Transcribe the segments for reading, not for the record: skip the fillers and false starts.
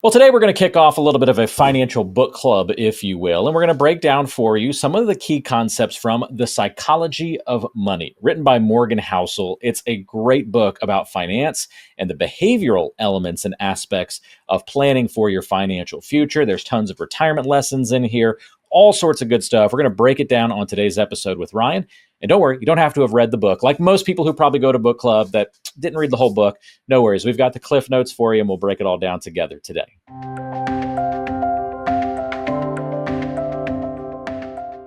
Well, today we're going to kick off a little bit of a financial book club, if you will, and we're going to break down for you some of the key concepts from The Psychology of Money, written by Morgan Housel. It's a great book about finance and the behavioral elements and aspects of planning for your financial future. There's tons of retirement lessons in here, all sorts of good stuff. We're going to break it down on today's episode with Ryan. And don't worry, you don't have to have read the book. Like most people who probably go to book club that didn't read the whole book, no worries. We've got the cliff notes for you, and we'll break it all down together today.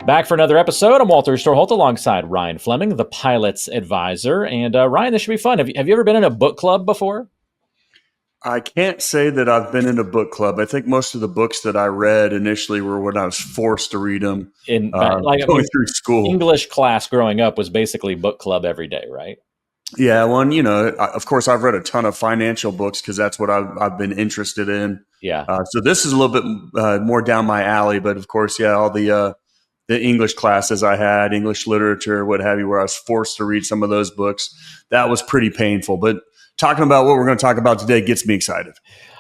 Back for another episode. I'm Walter Storholt alongside Ryan Fleming, the pilot's advisor. And Ryan, this should be fun. Have you ever been in a book club before? I can't say that I've been in a book club. I think most of the books that I read initially were when I was forced to read them going through school. English class growing up was basically book club every day, right? Yeah, well, of course, I've read a ton of financial books because that's what I've been interested in. Yeah. So this is a little bit more down my alley, but of course, yeah, all the English classes I had, English literature, what have you, where I was forced to read some of those books, that was pretty painful. But talking about what we're going to talk about today gets me excited.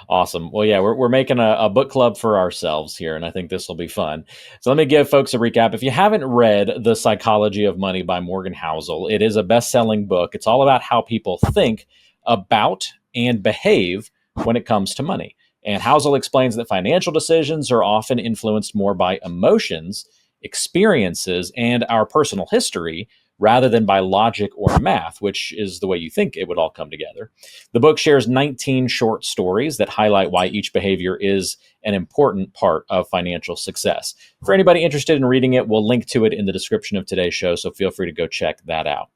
Awesome. Well, yeah, we're making a book club for ourselves here, and I think this will be fun. So let me give folks a recap. If you haven't read The Psychology of Money by Morgan Housel, it is a best-selling book. It's all about how people think about and behave when it comes to money. And Housel explains that financial decisions are often influenced more by emotions, experiences, and our personal history rather than by logic or math, which is the way you think it would all come together. The book shares 19 short stories that highlight why each behavior is an important part of financial success. For anybody interested in reading it, we'll link to it in the description of today's show, so feel free to go check that out.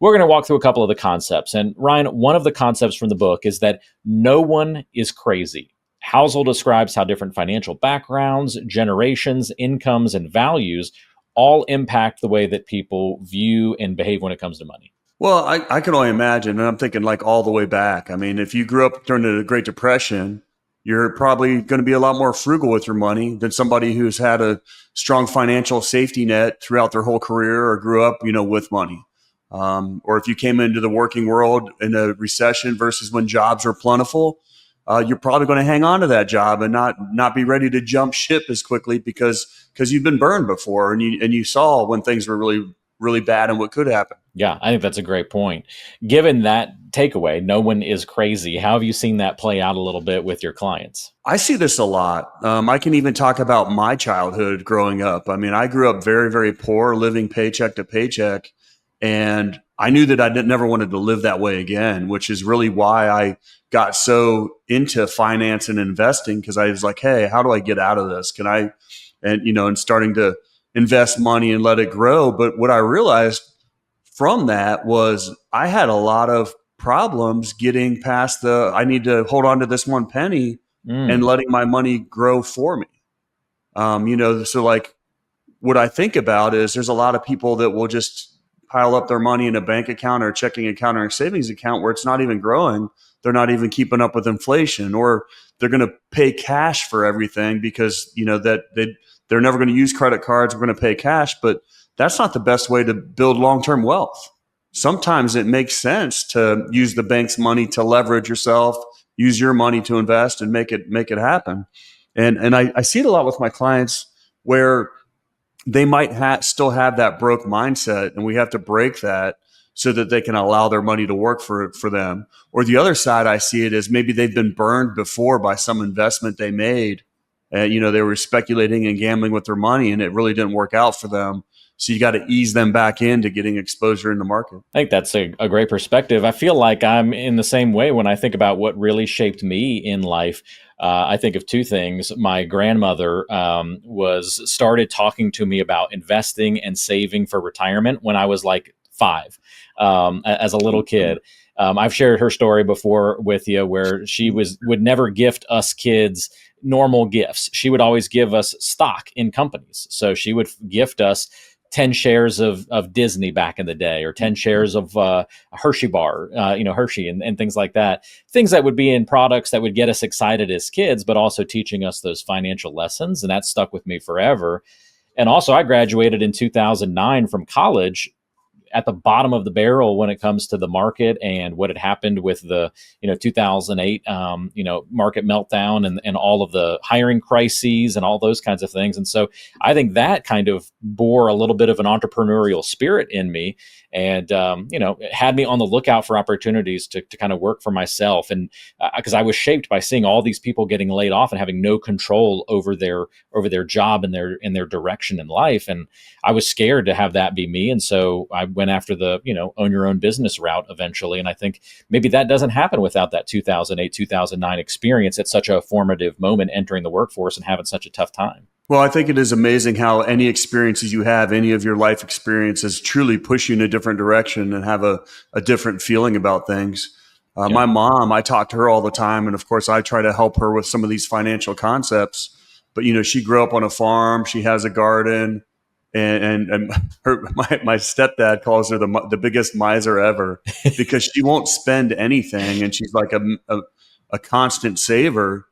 We're going to walk through a couple of the concepts. And Ryan, one of the concepts from the book is that no one is crazy. Housel describes how different financial backgrounds, generations, incomes, and values all impact the way that people view and behave when it comes to money. Well, I can only imagine, and I'm thinking like all the way back. I mean, if you grew up during the Great Depression, you're probably going to be a lot more frugal with your money than somebody who's had a strong financial safety net throughout their whole career or grew up, with money. Or if you came into the working world in a recession versus when jobs are plentiful, you're probably going to hang on to that job and not be ready to jump ship as quickly because you've been burned before and you saw when things were really, really bad and what could happen. Yeah, I think that's a great point. Given that takeaway, no one is crazy. How have you seen that play out a little bit with your clients? I see this a lot. I can even talk about my childhood growing up. I mean, I grew up very, very poor, living paycheck to paycheck. And I knew that I never wanted to live that way again, which is really why I got so into finance and investing, because I was like, hey, how do I get out of this? And starting to invest money and let it grow. But what I realized from that was I had a lot of problems getting past I need to hold on to this one penny and letting my money grow for me. So like what I think about is there's a lot of people that will just pile up their money in a bank account or a checking account or a savings account where it's not even growing. They're not even keeping up with inflation, or they're going to pay cash for everything because, they're never going to use credit cards. We're going to pay cash, but that's not the best way to build long-term wealth. Sometimes it makes sense to use the bank's money to leverage yourself, use your money to invest and make it happen. And I see it a lot with my clients where they might still have that broke mindset, and we have to break that so that they can allow their money to work for them. Or the other side I see it as maybe they've been burned before by some investment they made. They were speculating and gambling with their money and it really didn't work out for them. So you got to ease them back into getting exposure in the market. I think that's a great perspective. I feel like I'm in the same way when I think about what really shaped me in life. I think of two things. My grandmother started talking to me about investing and saving for retirement when I was like 5, as a little kid. I've shared her story before with you, where she would never gift us kids normal gifts. She would always give us stock in companies. So she would gift us 10 shares of Disney back in the day, or 10 shares of a Hershey bar, Hershey and things like that. Things that would be in products that would get us excited as kids, but also teaching us those financial lessons. And that stuck with me forever. And also I graduated in 2009 from college at the bottom of the barrel when it comes to the market and what had happened with the 2008 market meltdown and all of the hiring crises and all those kinds of things. And so I think that kind of bore a little bit of an entrepreneurial spirit in me, and it had me on the lookout for opportunities to kind of work for myself. And because I was shaped by seeing all these people getting laid off and having no control over their job and their direction in life, and I was scared to have that be me. And so I went after the own your own business route eventually. And I think maybe that doesn't happen without that 2008 2009 experience at such a formative moment entering the workforce and having such a tough time. Well, I think it is amazing how any experiences you have, any of your life experiences truly push you in a different direction and have a different feeling about things. My mom, I talk to her all the time. And of course, I try to help her with some of these financial concepts. But, she grew up on a farm. She has a garden. And my stepdad calls her the biggest miser ever because she won't spend anything. And she's like a constant saver.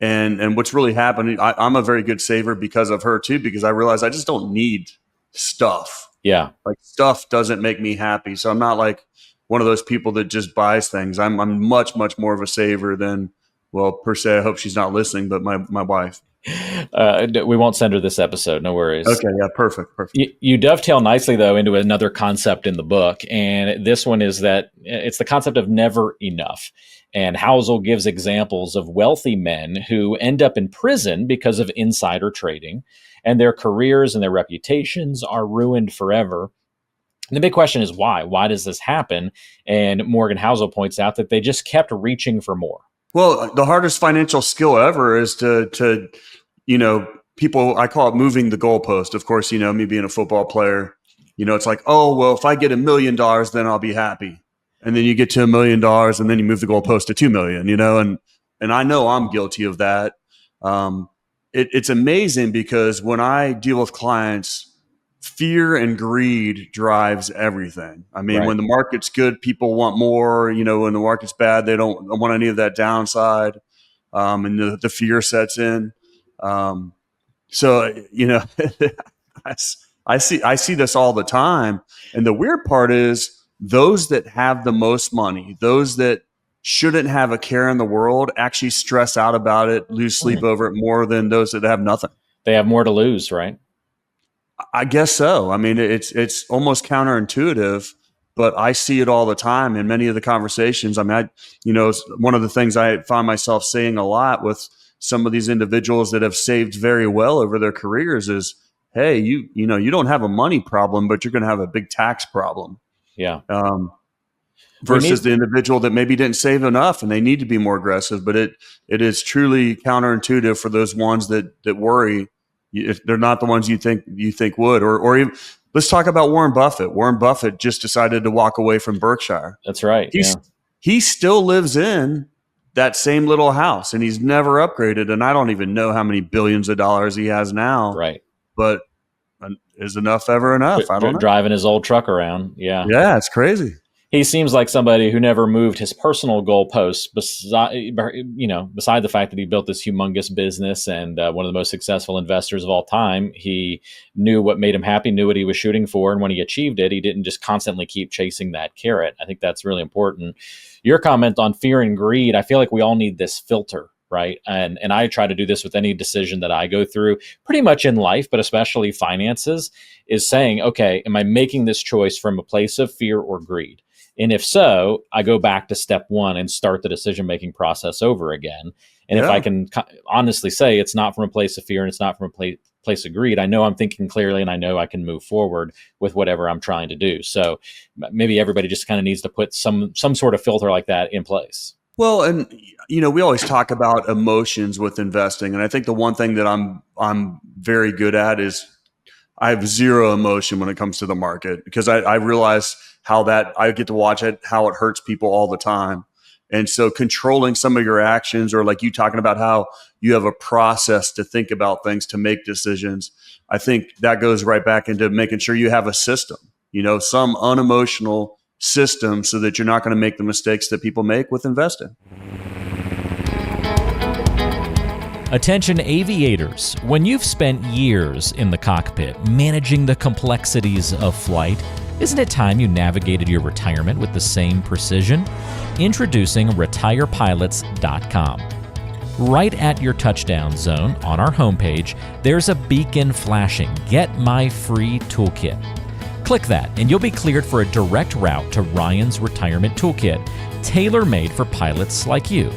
And what's really happening, I'm a very good saver because of her too, because I realize I just don't need stuff. Yeah. Like stuff doesn't make me happy. So I'm not like one of those people that just buys things. I'm much, much more of a saver than, well, per se, I hope she's not listening, but my wife. We won't send her this episode. No worries. Okay. Yeah. Perfect. You dovetail nicely though into another concept in the book. And this one is that it's the concept of never enough. And Housel gives examples of wealthy men who end up in prison because of insider trading, and their careers and their reputations are ruined forever. And the big question is why? Why does this happen? And Morgan Housel points out that they just kept reaching for more. Well, the hardest financial skill ever is to people, I call it moving the goalpost. Of course, me being a football player, it's like, oh, well, if I get $1 million, then I'll be happy. And then you get to $1 million and then you move the goalpost to 2 million, and I know I'm guilty of that. It's amazing because when I deal with clients, fear and greed drives everything. I mean, When the market's good, people want more, when the market's bad, they don't want any of that downside. And the fear sets in. I see this all the time. And the weird part is, those that have the most money, those that shouldn't have a care in the world, actually stress out about it, lose sleep over it more than those that have nothing. They have more to lose, right? I guess so. I mean, it's almost counterintuitive, but I see it all the time in many of the conversations. I mean, one of the things I find myself saying a lot with some of these individuals that have saved very well over their careers is, hey, you don't have a money problem, but you're going to have a big tax problem. Yeah. Versus the individual that maybe didn't save enough and they need to be more aggressive. But it is truly counterintuitive for those ones that worry if they're not the ones you think would. Or even, let's talk about Warren Buffett. Warren Buffett just decided to walk away from Berkshire. That's right. He still lives in that same little house and he's never upgraded. And I don't even know how many billions of dollars he has now. Right. But is enough ever enough? I don't know. Driving his old truck around. Yeah. Yeah, it's crazy. He seems like somebody who never moved his personal goalposts beside the fact that he built this humongous business and one of the most successful investors of all time. He knew what made him happy, knew what he was shooting for. And when he achieved it, he didn't just constantly keep chasing that carrot. I think that's really important. Your comment on fear and greed, I feel like we all need this filter, right? And I try to do this with any decision that I go through pretty much in life, but especially finances, is saying, okay, am I making this choice from a place of fear or greed? And if so, I go back to step one and start the decision-making process over again. And if I can honestly say it's not from a place of fear and it's not from a place of greed, I know I'm thinking clearly and I know I can move forward with whatever I'm trying to do. So maybe everybody just kind of needs to put some sort of filter like that in place. Well, and we always talk about emotions with investing, and I think the one thing that I'm very good at is I have zero emotion when it comes to the market because I realize how that I get to watch it, how it hurts people all the time. And so controlling some of your actions, or like you talking about how you have a process to think about things, to make decisions, I think that goes right back into making sure you have a system, some unemotional system so that you're not going to make the mistakes that people make with investing. Attention aviators, when you've spent years in the cockpit managing the complexities of flight, Isn't it time you navigated your retirement with the same precision? Introducing retirepilots.com. Right at your touchdown zone on our homepage, there's a beacon flashing, "Get my free toolkit." Click that and you'll be cleared for a direct route to Ryan's retirement toolkit, tailor-made for pilots like you.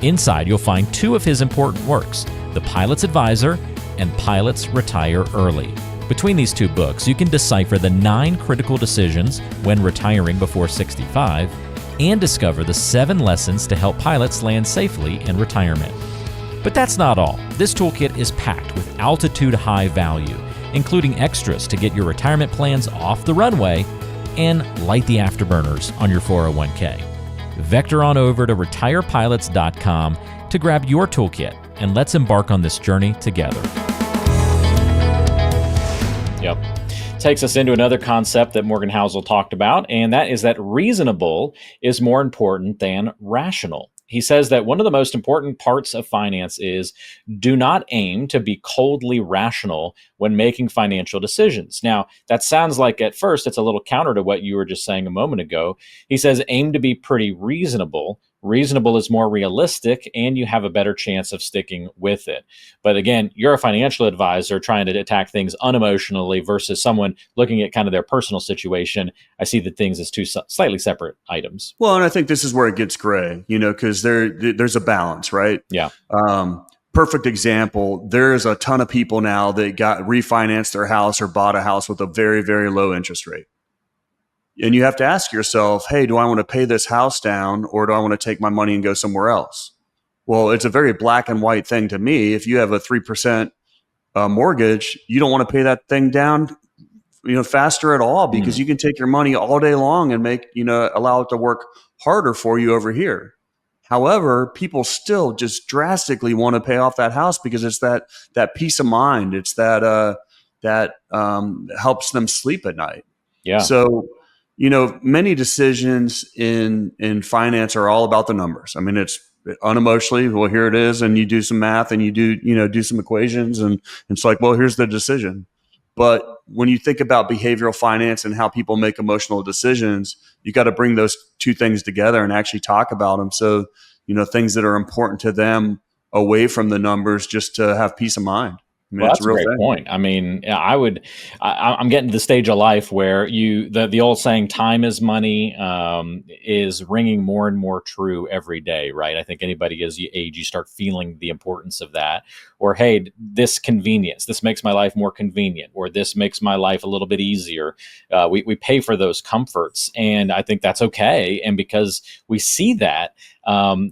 Inside, you'll find 2 of his important works, The Pilot's Advisor and Pilots Retire Early. Between these 2 books, you can decipher the 9 critical decisions when retiring before 65 and discover the 7 lessons to help pilots land safely in retirement. But that's not all. This toolkit is packed with altitude high value, including extras to get your retirement plans off the runway and light the afterburners on your 401k. Vector on over to retirepilots.com to grab your toolkit, and let's embark on this journey together. Yep. Takes us into another concept that Morgan Housel talked about, and that is that reasonable is more important than rational. He says that one of the most important parts of finance is do not aim to be coldly rational when making financial decisions. Now, that sounds like at first it's a little counter to what you were just saying a moment ago. He says aim to be pretty reasonable. Reasonable is more realistic, and you have a better chance of sticking with it. But again, you're a financial advisor trying to attack things unemotionally versus someone looking at kind of their personal situation. I see the things as 2 slightly separate items. Well, and I think this is where it gets gray, because there's a balance, right? Yeah. Perfect example. There's a ton of people now that got refinanced their house or bought a house with a very, very low interest rate. And you have to ask yourself, hey, do I want to pay this house down or do I want to take my money and go somewhere else? Well, it's a very black and white thing to me. If you have a 3% mortgage, you don't want to pay that thing down, faster at all, because you can take your money all day long and allow it to work harder for you over here. However, people still just drastically want to pay off that house because it's that peace of mind. It's that helps them sleep at night. Yeah. So, many decisions in finance are all about the numbers. I mean, it's unemotionally, well, here it is. And you do some math and you do some equations and it's like, well, here's the decision. But when you think about behavioral finance and how people make emotional decisions, you got to bring those 2 things together and actually talk about them. So, things that are important to them away from the numbers, just to have peace of mind. I mean, Well, that's a great point. I mean, I'm getting to the stage of life where the old saying, time is money, is ringing more and more true every day, right? I think anybody as you age, you start feeling the importance of that. Or, hey, this convenience, this makes my life more convenient, or this makes my life a little bit easier. We pay for those comforts, and I think that's okay. And because we see that,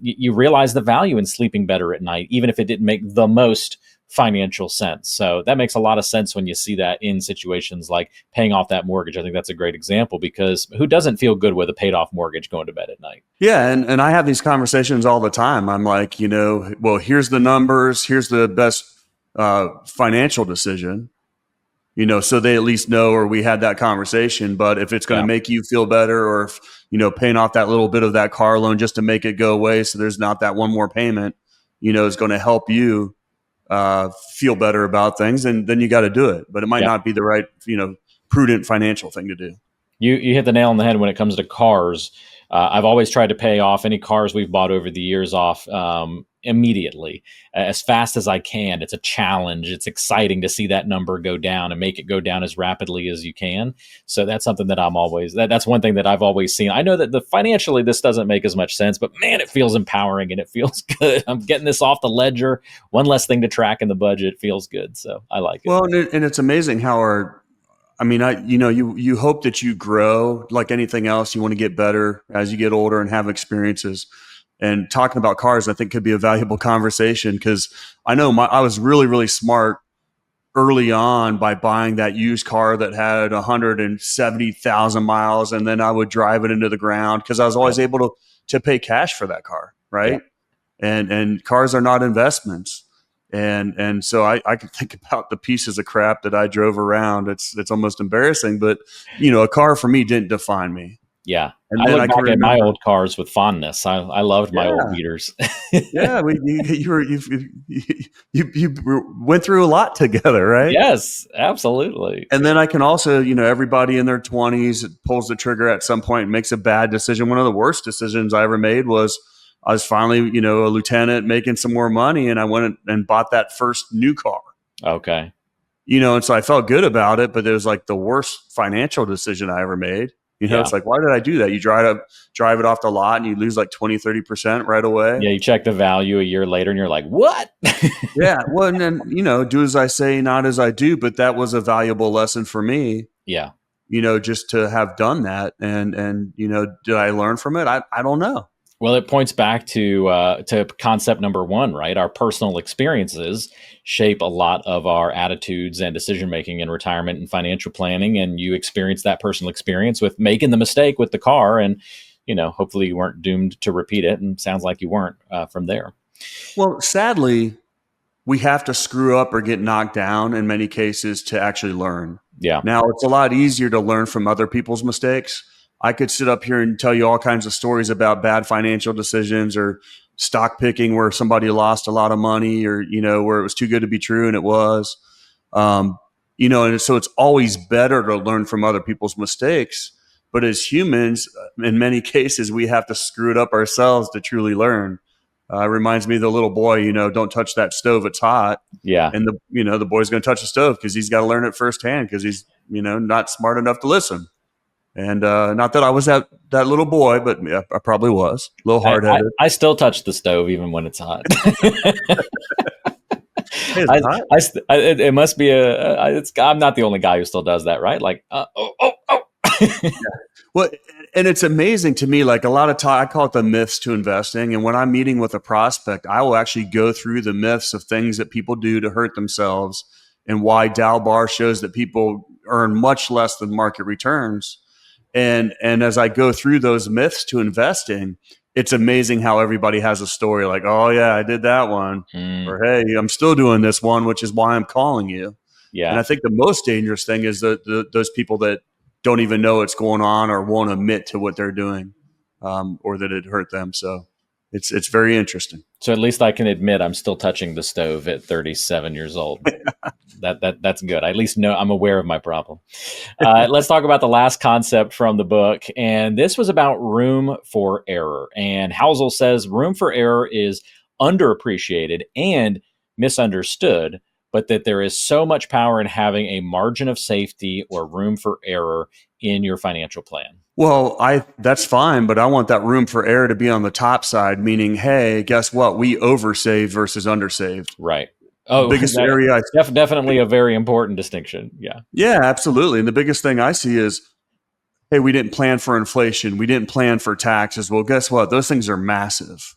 you realize the value in sleeping better at night, even if it didn't make the most financial sense. So that makes a lot of sense when you see that in situations like paying off that mortgage. I think that's a great example, because who doesn't feel good with a paid off mortgage going to bed at night? Yeah. And I have these conversations all the time. I'm like, well, here's the numbers, here's the best financial decision, so they at least know, or we had that conversation. But if it's going to make you feel better, or if, paying off that little bit of that car loan just to make it go away, so there's not that one more payment, is going to help you feel better about things, and then you got to do it. But it might not be the right, prudent financial thing to do. You hit the nail on the head when it comes to cars. I've always tried to pay off any cars we've bought over the years off immediately, as fast as I can. It's a challenge. It's exciting to see that number go down and make it go down as rapidly as you can. So that's something that that's one thing that I've always seen. I know that financially this doesn't make as much sense, but man, it feels empowering and it feels good. I'm getting this off the ledger. One less thing to track in the budget. Feels good. So I like it. Well, and it's amazing how you hope that you grow like anything else. You want to get better as you get older and have experiences. And talking about cars, I think, could be a valuable conversation, because I know I was really, really smart early on by buying that used car that had 170,000 miles, and then I would drive it into the ground because I was always able to pay cash for that car, right? Yeah. And cars are not investments. And so I can think about the pieces of crap that I drove around. It's almost embarrassing, but a car for me didn't define me. Yeah. And I then look I can back at my remember, old cars with fondness. I loved my old yeah, beaters. yeah, you went through a lot together, right? Yes, absolutely. And then I can also, everybody in their 20s pulls the trigger at some point and makes a bad decision. One of the worst decisions I ever made was I was finally, a lieutenant making some more money, and I went and bought that first new car. Okay. And so I felt good about it, but it was like the worst financial decision I ever made. Yeah. It's like, why did I do that? You drive it off the lot and you lose like 20-30% right away. Yeah, you check the value a year later and you're like, what? Yeah. Well, and then, do as I say, not as I do. But that was a valuable lesson for me, Yeah. just to have done that. And did I learn from it? I don't know. Well, it points back to concept number one, right? Our personal experiences shape a lot of our attitudes and decision making in retirement and financial planning. And you experience that personal experience with making the mistake with the car, and hopefully you weren't doomed to repeat it. And sounds like you weren't from there. Well, sadly, we have to screw up or get knocked down in many cases to actually learn. Yeah. Now, it's a lot easier to learn from other people's mistakes. I could sit up here and tell you all kinds of stories about bad financial decisions or stock picking where somebody lost a lot of money, or, where it was too good to be true and it was. And so it's always better to learn from other people's mistakes. But as humans, in many cases, we have to screw it up ourselves to truly learn. Reminds me of the little boy, don't touch that stove, it's hot. Yeah. And the boy's going to touch the stove because he's got to learn it firsthand because he's, not smart enough to listen. And not that I was that little boy, but yeah, I probably was a little hard-headed. I still touch the stove even when it's hot. Hey, hot? It must be I'm not the only guy who still does that, right? Like, oh. Yeah. Well, and it's amazing to me, like a lot of time, I call it the myths to investing. And when I'm meeting with a prospect, I will actually go through the myths of things that people do to hurt themselves and why Dow Bar shows that people earn much less than market returns. And as I go through those myths to investing, it's amazing how everybody has a story like, oh yeah, I did that one. Or, hey, I'm still doing this one, which is why I'm calling you. Yeah. And I think the most dangerous thing is those people that don't even know what's going on or won't admit to what they're doing, or that it hurt them. So it's very interesting. So at least I can admit I'm still touching the stove at 37 years old. That's good. I at least know I'm aware of my problem. Let's talk about the last concept from the book. And this was about room for error. And Housel says room for error is underappreciated and misunderstood, but that there is so much power in having a margin of safety or room for error in your financial plan. Well, that's fine, but I want that room for error to be on the top side, meaning, hey, guess what? We oversaved versus undersaved. Right. Oh, biggest area. Definitely a very important distinction. Yeah. Yeah, absolutely. And the biggest thing I see is, hey, we didn't plan for inflation. We didn't plan for taxes. Well, guess what? Those things are massive.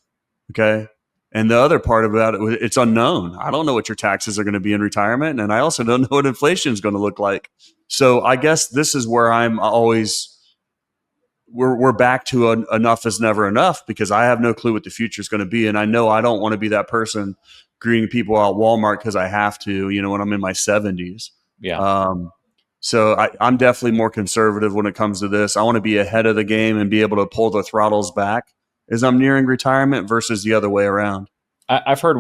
Okay. And the other part about it, it's unknown. I don't know what your taxes are going to be in retirement. And I also don't know what inflation is going to look like. So I guess this is where I'm always, we're back to enough is never enough, because I have no clue what the future is going to be. And I know I don't want to be that person greeting people out Walmart because I have to, when I'm in my 70s. Yeah. So I'm definitely more conservative when it comes to this. I want to be ahead of the game and be able to pull the throttles back as I'm nearing retirement versus the other way around. I've heard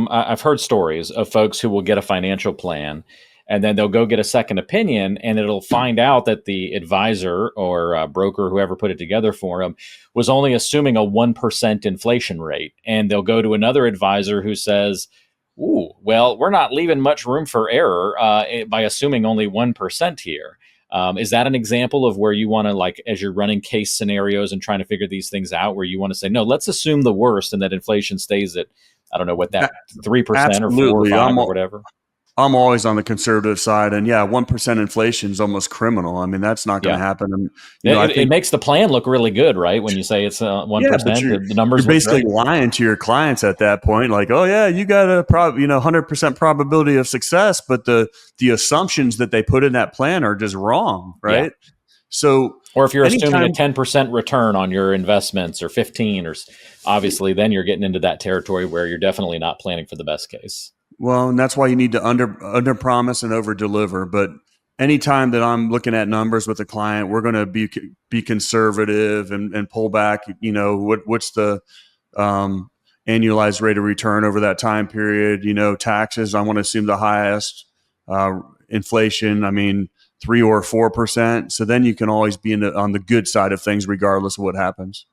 I've heard stories of folks who will get a financial plan and then they'll go get a second opinion, and it'll find out that the advisor or broker, whoever put it together for them, was only assuming a 1% inflation rate. And they'll go to another advisor who says, ooh, well, we're not leaving much room for error by assuming only 1% here. Is that an example of where you want to, like, as you're running case scenarios and trying to figure these things out, where you want to say, no, let's assume the worst and that inflation stays at, I don't know what that 3% Absolutely. or 4 or 5 or whatever? I'm always on the conservative side, and 1% inflation is almost criminal. I mean, that's not going to happen. And it makes the plan look really good, right? When you say it's 1%, the numbers. You're basically lying to your clients at that point, like, oh yeah, you got a 100% probability of success, but the assumptions that they put in that plan are just wrong, right? Yeah. So, or if you're assuming a 10% return on your investments, or 15, or obviously, then you're getting into that territory where you're definitely not planning for the best case. Well, and that's why you need to under promise and over deliver. But anytime that I'm looking at numbers with a client, we're going to be conservative and pull back. What's the annualized rate of return over that time period? Taxes, I want to assume the highest. Inflation, 3 or 4%. So then you can always be on the good side of things, regardless of what happens.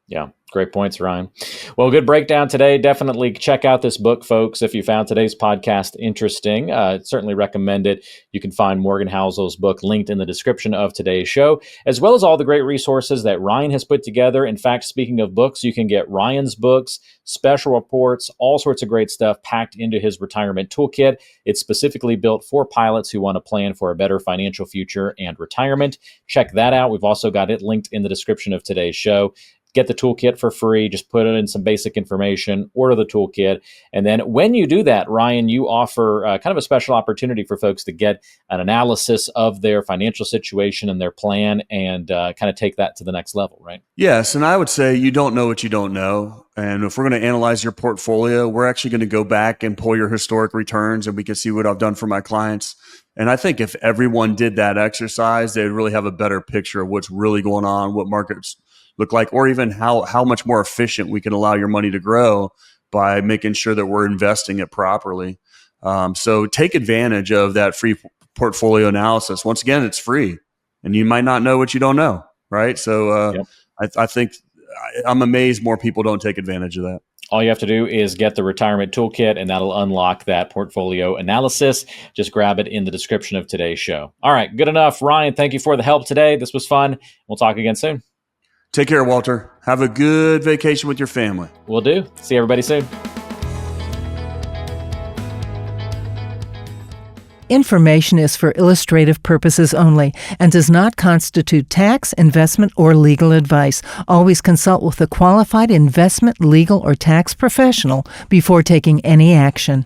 Yeah, great points, Ryan. Well, good breakdown today. Definitely check out this book, folks. If you found today's podcast interesting, certainly recommend it. You can find Morgan Housel's book linked in the description of today's show, as well as all the great resources that Ryan has put together. In fact, speaking of books, you can get Ryan's books, special reports, all sorts of great stuff packed into his retirement toolkit. It's specifically built for pilots who want to plan for a better financial future and retirement. Check that out. We've also got it linked in the description of today's show. Get the toolkit for free. Just put in some basic information, order the toolkit. And then when you do that, Ryan, you offer kind of a special opportunity for folks to get an analysis of their financial situation and their plan and kind of take that to the next level, right? Yes. And I would say you don't know what you don't know. And if we're going to analyze your portfolio, we're actually going to go back and pull your historic returns and we can see what I've done for my clients. And I think if everyone did that exercise, they'd really have a better picture of what's really going on, what markets look like, or even how much more efficient we can allow your money to grow by making sure that we're investing it properly. So take advantage of that free portfolio analysis. Once again, it's free and you might not know what you don't know, right? So I think I'm amazed more people don't take advantage of that. All you have to do is get the retirement toolkit and that'll unlock that portfolio analysis. Just grab it in the description of today's show. All right, good enough. Ryan, thank you for the help today. This was fun. We'll talk again soon. Take care, Walter. Have a good vacation with your family. Will do. See everybody soon. Information is for illustrative purposes only and does not constitute tax, investment, or legal advice. Always consult with a qualified investment, legal, or tax professional before taking any action.